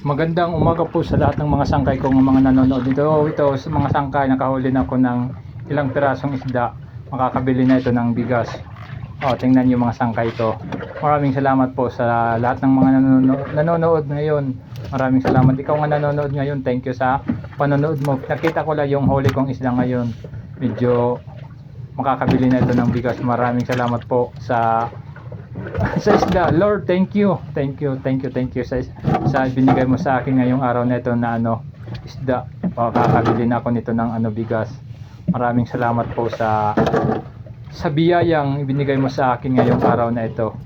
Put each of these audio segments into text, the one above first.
Magandang umaga po sa lahat ng mga sangkay kong mga nanonood dito. Ito sa mga sangkay, nakahuli na ako ng ilang pirasong isda. Makakabili na ito ng bigas. Tingnan niyo mga sangkay ito. Maraming salamat po sa lahat ng mga nanonood ngayon. Maraming salamat. Ikaw nga nanonood ngayon, thank you sa panonood mo. Nakita ko lang yung huli kong isda ngayon. Medyo makakabili na ito ng bigas. Maraming salamat po sa isda. Lord, thank you sa binigay mo sa akin ngayong araw na ito na isda. Kakabili na ako nito ng bigas. Maraming salamat po sa biyayang ibinigay mo sa akin ngayong araw na ito.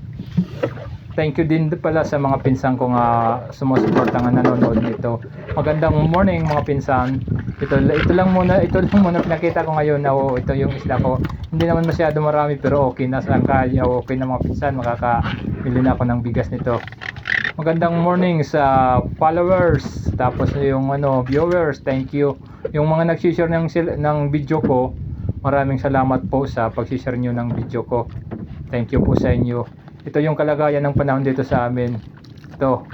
Thank you din pala sa mga pinsan ko nga sumusuporta nga nanonood nito. Magandang morning mga pinsan. Ito lang muna pinakita ko ngayon na ito yung isda ko. Hindi naman masyado marami pero okay na sangkay. Okay na mga pinsan, makakabili na ako ng bigas nito. Magandang morning sa followers, tapos yung viewers, thank you. Yung mga nag-share ng video ko, maraming salamat po sa pag-share nyo ng video ko. Thank you po sa inyo. Ito yung kalagayan ng panahon dito sa amin. Ito,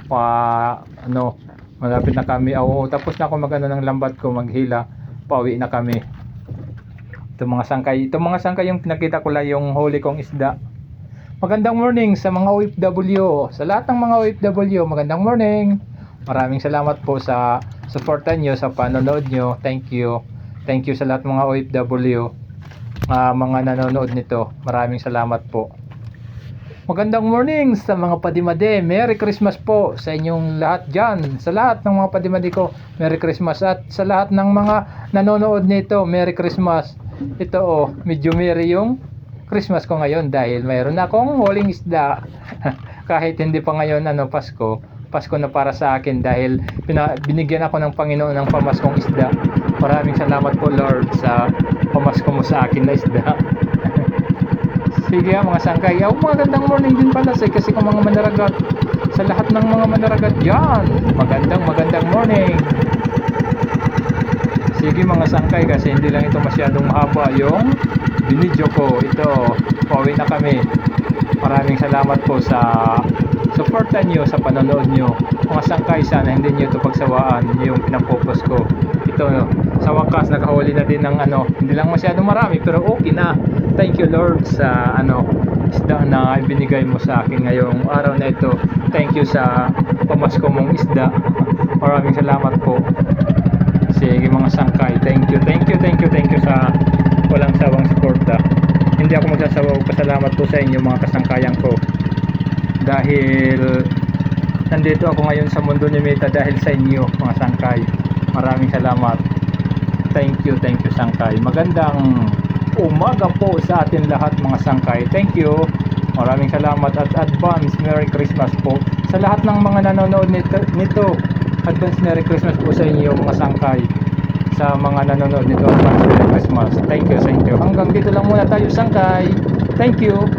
malapit na kami. Tapos na ako ng lambat ko, maghila. Pauwi na kami. Ito mga sangkay yung pinakita ko lang yung huli kong isda. Magandang morning sa mga OFW. Sa lahat ng mga OFW, magandang morning. Maraming salamat po sa suporta nyo, sa panonood nyo. Thank you. Thank you sa lahat ng mga OFW. Mga nanonood nito. Maraming salamat po. Magandang morning sa mga padimade. Merry Christmas po sa inyong lahat dyan. Sa lahat ng mga padimade ko, Merry Christmas. At sa lahat ng mga nanonood nito, Merry Christmas. Ito medyo merry yung Christmas ko ngayon dahil mayroon akong huling isda. Kahit hindi pa ngayon Pasko na para sa akin dahil binigyan ako ng Panginoon ng pamaskong isda. Maraming salamat po Lord sa pamasko mo sa akin na isda. Sige mga sangkay. Magandang morning din pala kasi kung mga manaragat, sa lahat ng mga manaragat dyan, magandang morning. Sige mga sangkay, kasi hindi lang ito masyadong mahaba yung binidyo ko. Ito, pauwi na kami. Maraming salamat po sa suporta nyo, sa panonood nyo. Mga sangkay, sana hindi nyo ito pagsawaan yung pinapopos ko. Ito, sa wakas nakahuli na din ng hindi lang masyadong marami pero okay na. Thank you Lord sa isda na ibinigay mo sa akin ngayong araw na ito. Thank you sa pamasko mong isda. Maraming salamat po. Sige mga sangkay, thank you sa walang sawang suporta. Hindi ako magsasawang pasalamat po sa inyo mga kasangkayan ko, dahil nandito ako ngayon sa mundo ni Meta dahil sa inyo mga sangkay. Maraming salamat. Thank you sangkay. Magandang umaga po sa atin lahat mga sangkay. Thank you. Maraming salamat at advance Merry Christmas po sa lahat ng mga nanonood nito. Advance Merry Christmas po sa inyo mga sangkay. Sa mga nanonood nito, advance Merry Christmas. Thank you sa inyo. Hanggang dito lang muna tayo sangkay. Thank you.